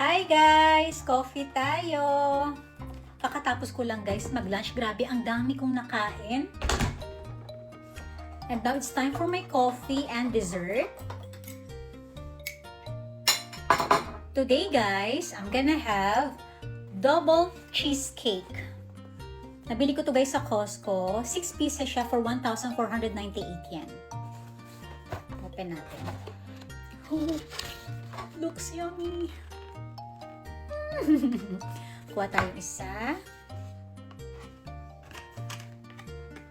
Hi guys! Coffee tayo! Kakatapos ko lang guys mag-lunch. Grabe, ang dami kong nakain. And now it's time for my coffee and dessert. Today guys, I'm gonna have double cheesecake. Nabili ko to guys sa Costco. 6 pieces siya for 1,498 yen. Open natin. Oh, looks yummy. Kuha tayong isa.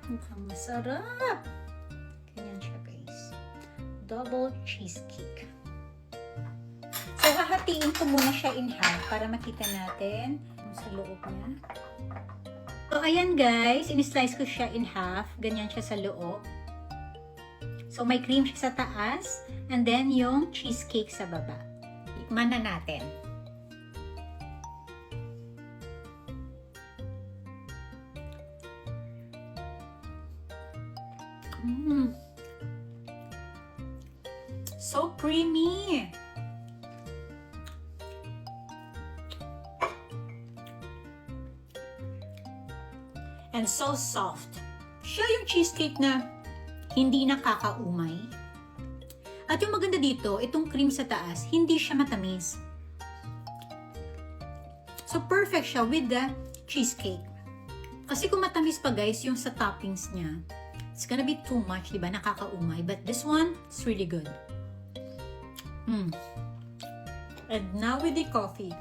Mukhang masarap. Ganyan siya guys. Double cheesecake. So, hahatiin ko muna siya in half para makita natin yung sa loob niya. So, ayan guys. In-slice ko siya in half. Ganyan siya sa loob. So, may cream siya sa taas. And then, yung cheesecake sa baba. Tikman na natin. So creamy. And so soft. Siya yung cheesecake na hindi nakakaumay. At yung maganda dito, itong cream sa taas, hindi siya matamis. So perfect siya with the cheesecake. Kasi kung matamis pa guys, yung sa toppings niya, it's gonna be too much, diba? Nakakaumay. But this one, it's really good. And now with the coffee.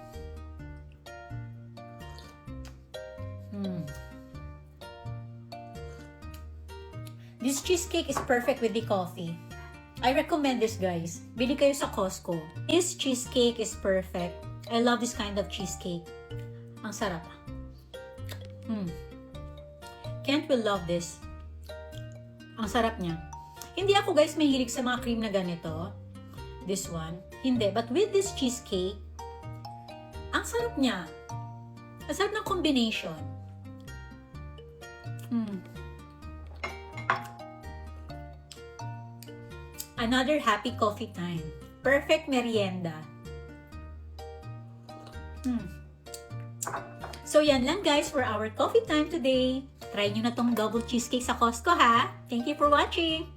This cheesecake is perfect with the coffee. I recommend this guys. Bili kayo sa Costco. This cheesecake is perfect. I love this kind of cheesecake. Ang sarap. Can't we love this? Ang sarap niya. Hindi ako guys mahilig sa mga cream na ganito. This one. Hindi. But with this cheesecake, ang sarap niya. Ang sarap ng combination. Another happy coffee time. Perfect merienda. So yan lang guys for our coffee time today. Try nyo na tong double cheesecake sa Costco ha. Thank you for watching.